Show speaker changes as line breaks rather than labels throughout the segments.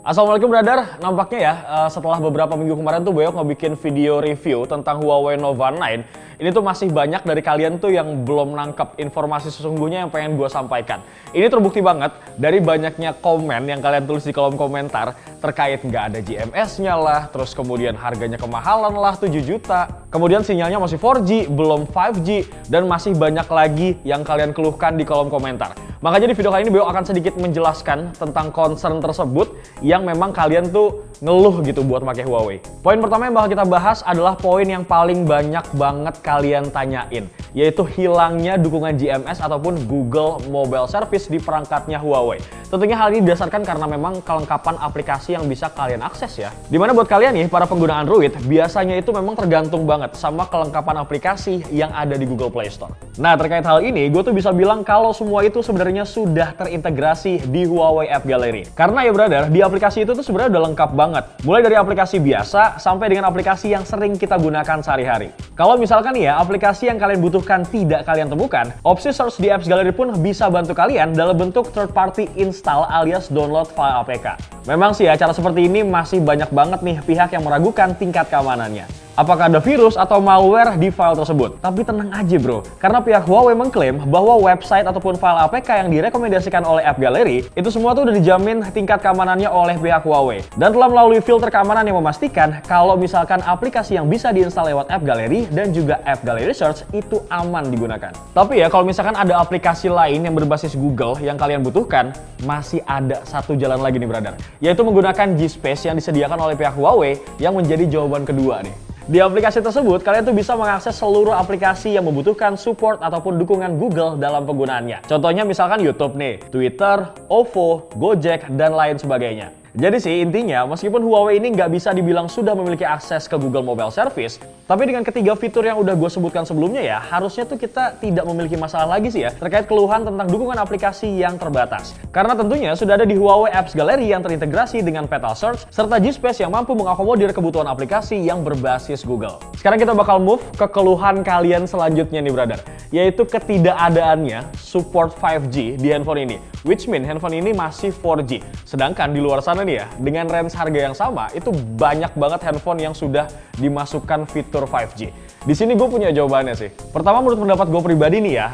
Assalamualaikum brother, nampaknya ya setelah beberapa minggu kemarin tuh Boyok ngebikin video review tentang Huawei Nova 9. Ini tuh masih banyak dari kalian tuh yang belum nangkep informasi sesungguhnya yang pengen gue sampaikan. Ini terbukti banget dari banyaknya komen yang kalian tulis di kolom komentar terkait nggak ada GMS-nya lah, terus kemudian harganya kemahalan lah 7 juta, kemudian sinyalnya masih 4G, belum 5G, dan masih banyak lagi yang kalian keluhkan di kolom komentar. Makanya di video kali ini Boyok akan sedikit menjelaskan tentang concern tersebut yang memang kalian tuh ngeluh gitu buat pakai Huawei. Poin pertama yang bakal kita bahas adalah poin yang paling banyak banget kalian tanyain, yaitu hilangnya dukungan GMS ataupun Google Mobile Service di perangkatnya Huawei. Tentunya hal ini didasarkan karena memang kelengkapan aplikasi yang bisa kalian akses ya. Dimana buat kalian nih, para pengguna Android, biasanya itu memang tergantung banget sama kelengkapan aplikasi yang ada di Google Play Store. Nah, terkait hal ini, gue tuh bisa bilang kalau semua itu sebenarnya sudah terintegrasi di Huawei App Gallery. Karena ya brother, di aplikasi itu tuh sebenarnya udah lengkap banget. Mulai dari aplikasi biasa sampai dengan aplikasi yang sering kita gunakan sehari-hari. Kalau misalkan ya, aplikasi yang kalian butuhkan tidak kalian temukan, opsi search di Apps Gallery pun bisa bantu kalian dalam bentuk third party install alias download file APK. Memang sih ya, cara seperti ini masih banyak banget nih pihak yang meragukan tingkat keamanannya. Apakah ada virus atau malware di file tersebut? Tapi tenang aja bro, karena pihak Huawei mengklaim bahwa website ataupun file APK yang direkomendasikan oleh App Gallery itu semua tuh udah dijamin tingkat keamanannya oleh pihak Huawei. Dan telah melalui filter keamanan yang memastikan kalau misalkan aplikasi yang bisa diinstal lewat App Gallery dan juga App Gallery Search itu aman digunakan. Tapi ya kalau misalkan ada aplikasi lain yang berbasis Google yang kalian butuhkan, masih ada satu jalan lagi nih brother, yaitu menggunakan G-Space yang disediakan oleh pihak Huawei yang menjadi jawaban kedua nih. Di aplikasi tersebut, kalian tuh bisa mengakses seluruh aplikasi yang membutuhkan support ataupun dukungan Google dalam penggunaannya. Contohnya misalkan YouTube nih, Twitter, OVO, Gojek, dan lain sebagainya. Jadi sih intinya, meskipun Huawei ini nggak bisa dibilang sudah memiliki akses ke Google Mobile Service, tapi dengan ketiga fitur yang udah gue sebutkan sebelumnya ya, harusnya tuh kita tidak memiliki masalah lagi sih ya, terkait keluhan tentang dukungan aplikasi yang terbatas. Karena tentunya sudah ada di Huawei Apps Gallery yang terintegrasi dengan Petal Search, serta G-Space yang mampu mengakomodir kebutuhan aplikasi yang berbasis Google. Sekarang kita bakal move ke keluhan kalian selanjutnya nih brother, yaitu ketidakadaannya support 5G di handphone ini. Which mean handphone ini masih 4G. Sedangkan di luar sana nih ya, dengan range harga yang sama, itu banyak banget handphone yang sudah dimasukkan fitur 5G. Di sini gue punya jawabannya sih. Pertama, menurut pendapat gue pribadi nih ya,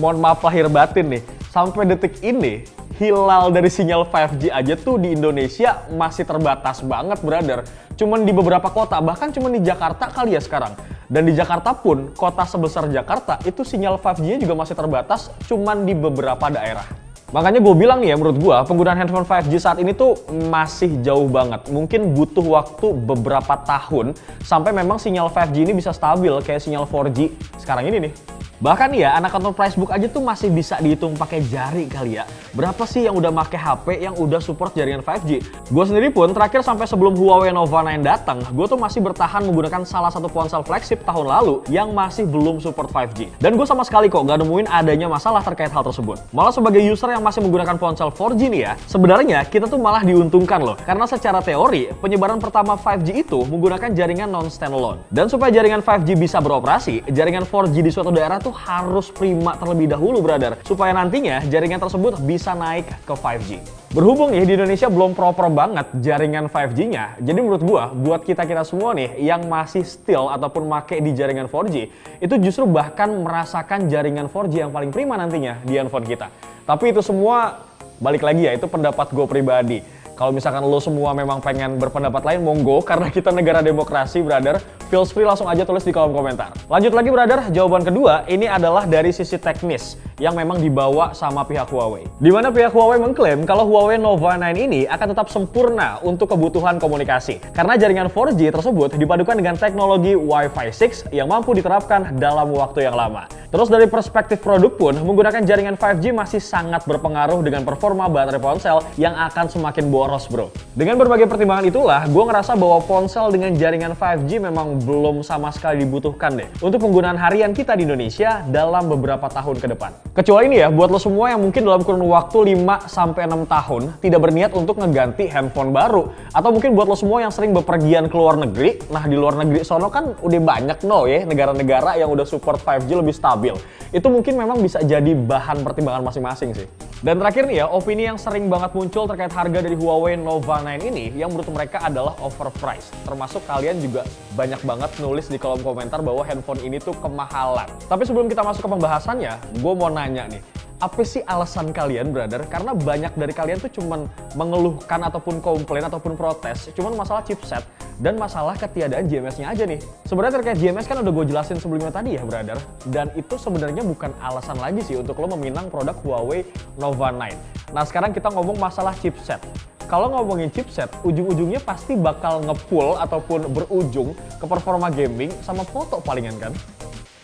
mohon maaf lahir batin nih, sampai detik ini, hilal dari sinyal 5G aja tuh di Indonesia masih terbatas banget brother. Cuman di beberapa kota, bahkan cuman di Jakarta kali ya sekarang. Dan di Jakarta pun, kota sebesar Jakarta, itu sinyal 5G-nya juga masih terbatas cuman di beberapa daerah. Makanya gue bilang nih ya, menurut gue penggunaan handphone 5G saat ini tuh masih jauh banget. Mungkin butuh waktu beberapa tahun sampai memang sinyal 5G ini bisa stabil kayak sinyal 4G sekarang ini nih. Bahkan ya, anak kantor Facebook aja tuh masih bisa dihitung pakai jari kali ya. Berapa sih yang udah pakai HP yang udah support jaringan 5G? Gue sendiri pun terakhir sampai sebelum Huawei Nova 9 datang, gue tuh masih bertahan menggunakan salah satu ponsel flagship tahun lalu yang masih belum support 5G. Dan gue sama sekali kok gak nemuin adanya masalah terkait hal tersebut. Malah sebagai user yang masih menggunakan ponsel 4G nih ya, sebenarnya kita tuh malah diuntungkan loh. Karena secara teori, penyebaran pertama 5G itu menggunakan jaringan non-standalone. Dan supaya jaringan 5G bisa beroperasi, jaringan 4G di suatu daerah tuh harus prima terlebih dahulu brother, supaya nantinya jaringan tersebut bisa naik ke 5G. Berhubung nih di Indonesia belum proper banget jaringan 5G-nya, jadi menurut gua buat kita-kita semua nih yang masih still ataupun make di jaringan 4G, itu justru bahkan merasakan jaringan 4G yang paling prima nantinya di handphone kita. Tapi itu semua balik lagi ya, itu pendapat gue pribadi. Kalau misalkan lo semua memang pengen berpendapat lain, monggo, karena kita negara demokrasi, brother. Feel free langsung aja tulis di kolom komentar. Lanjut lagi, brother. Jawaban kedua, ini adalah dari sisi teknis yang memang dibawa sama pihak Huawei. Dimana pihak Huawei mengklaim kalau Huawei Nova 9 ini akan tetap sempurna untuk kebutuhan komunikasi. Karena jaringan 4G tersebut dipadukan dengan teknologi Wi-Fi 6 yang mampu diterapkan dalam waktu yang lama. Terus dari perspektif produk pun, menggunakan jaringan 5G masih sangat berpengaruh dengan performa baterai ponsel yang akan semakin boros bro. Dengan berbagai pertimbangan itulah, gue ngerasa bahwa ponsel dengan jaringan 5G memang belum sama sekali dibutuhkan deh untuk penggunaan harian kita di Indonesia dalam beberapa tahun ke depan. Kecuali ini ya, buat lo semua yang mungkin dalam kurun waktu 5-6 tahun tidak berniat untuk ngeganti handphone baru. Atau mungkin buat lo semua yang sering bepergian ke luar negeri. Nah di luar negeri sono kan udah banyak ya negara-negara yang udah support 5G lebih stabil. Itu mungkin memang bisa jadi bahan pertimbangan masing-masing sih. Dan terakhir nih ya, opini yang sering banget muncul terkait harga dari Huawei Nova 9 ini yang menurut mereka adalah overpriced. Termasuk kalian juga banyak banget nulis di kolom komentar bahwa handphone ini tuh kemahalan. Tapi sebelum kita masuk ke pembahasannya, gue mau nanya nih, apa sih alasan kalian, brother? Karena banyak dari kalian tuh cuman mengeluhkan ataupun komplain ataupun protes, cuman masalah chipset dan masalah ketiadaan GMS-nya aja nih. Sebenarnya terkait GMS kan udah gue jelasin sebelumnya tadi ya, brother. Dan itu sebenarnya bukan alasan lagi sih untuk lo meminang produk Huawei Nova 9. Nah, sekarang kita ngomong masalah chipset. Kalau ngomongin chipset, ujung-ujungnya pasti bakal nge-pull ataupun berujung ke performa gaming sama foto palingan kan?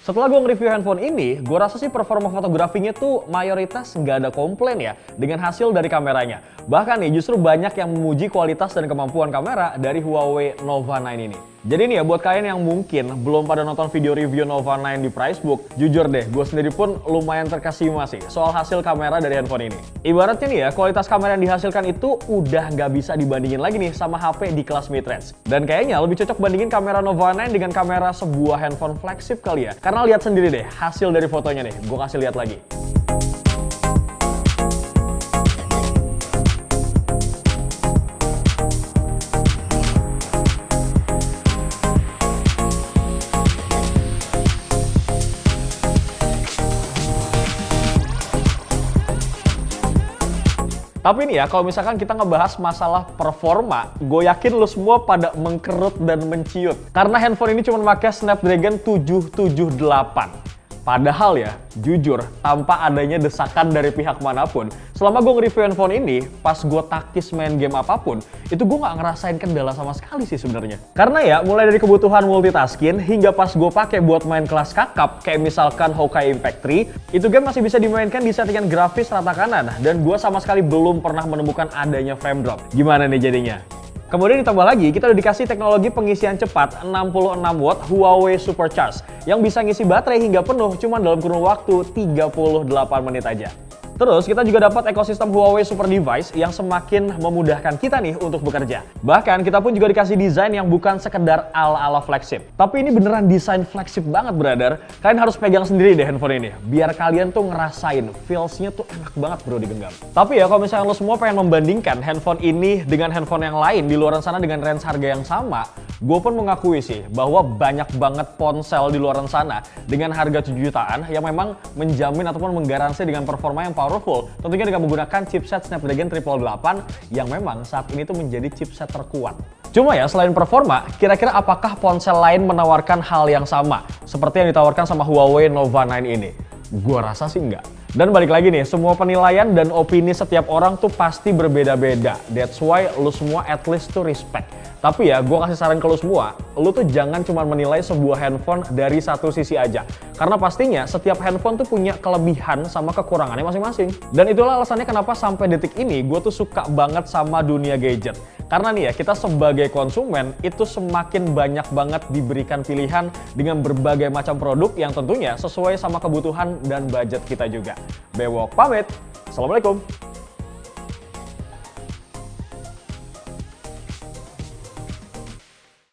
Setelah gue nge-review handphone ini, gue rasa sih performa fotografinya tuh mayoritas nggak ada komplain ya dengan hasil dari kameranya. Bahkan nih justru banyak yang memuji kualitas dan kemampuan kamera dari Huawei Nova 9 ini. Jadi nih ya buat kalian yang mungkin belum pada nonton video review Nova 9 di Pricebook, jujur deh gue sendiri pun lumayan terkesima sih soal hasil kamera dari handphone ini. Ibaratnya nih ya kualitas kamera yang dihasilkan itu udah nggak bisa dibandingin lagi nih sama HP di kelas mid-range. Dan kayaknya lebih cocok bandingin kamera Nova 9 dengan kamera sebuah handphone flagship kali ya. Karena lihat sendiri deh hasil dari fotonya nih, gue kasih lihat lagi. Tapi nih ya, kalau misalkan kita ngebahas masalah performa, gue yakin lo semua pada mengkerut dan menciut. Karena handphone ini cuma pakai Snapdragon 778. Padahal ya, jujur, tanpa adanya desakan dari pihak manapun, selama gue nge-review handphone ini, pas gue taktis main game apapun, itu gue nggak ngerasain kendala sama sekali sih sebenarnya. Karena ya, mulai dari kebutuhan multitasking, hingga pas gue pakai buat main kelas kakap, kayak misalkan Honkai Impact 3, itu game masih bisa dimainkan di settingan grafis rata kanan, dan gue sama sekali belum pernah menemukan adanya frame drop. Gimana nih jadinya? Kemudian ditambah lagi, kita udah dikasih teknologi pengisian cepat 66 watt Huawei Supercharge yang bisa ngisi baterai hingga penuh cuma dalam kurun waktu 38 menit aja. Terus kita juga dapat ekosistem Huawei Super Device yang semakin memudahkan kita nih untuk bekerja. Bahkan kita pun juga dikasih desain yang bukan sekedar ala-ala flagship. Tapi ini beneran desain flagship banget, brother. Kalian harus pegang sendiri deh handphone ini. Biar kalian tuh ngerasain feels-nya tuh enak banget bro digenggam. Tapi ya kalau misalnya lo semua pengen membandingkan handphone ini dengan handphone yang lain di luar sana dengan range harga yang sama, gue pun mengakui sih bahwa banyak banget ponsel di luar sana dengan harga 7 jutaan yang memang menjamin ataupun menggaransi dengan performa yang powerful, tentunya dengan menggunakan chipset Snapdragon 888 yang memang saat ini tuh menjadi chipset terkuat. Cuma ya selain performa, kira-kira apakah ponsel lain menawarkan hal yang sama seperti yang ditawarkan sama Huawei Nova 9 ini? Gua rasa sih enggak. Dan balik lagi nih, semua penilaian dan opini setiap orang tuh pasti berbeda-beda. That's why lu semua at least to respect. Tapi ya, gue kasih saran ke lu semua, lu tuh jangan cuma menilai sebuah handphone dari satu sisi aja. Karena pastinya setiap handphone tuh punya kelebihan sama kekurangannya masing-masing. Dan itulah alasannya kenapa sampai detik ini gue tuh suka banget sama dunia gadget. Karena nih ya, kita sebagai konsumen itu semakin banyak banget diberikan pilihan dengan berbagai macam produk yang tentunya sesuai sama kebutuhan dan budget kita juga. Bewok pamit. Assalamualaikum.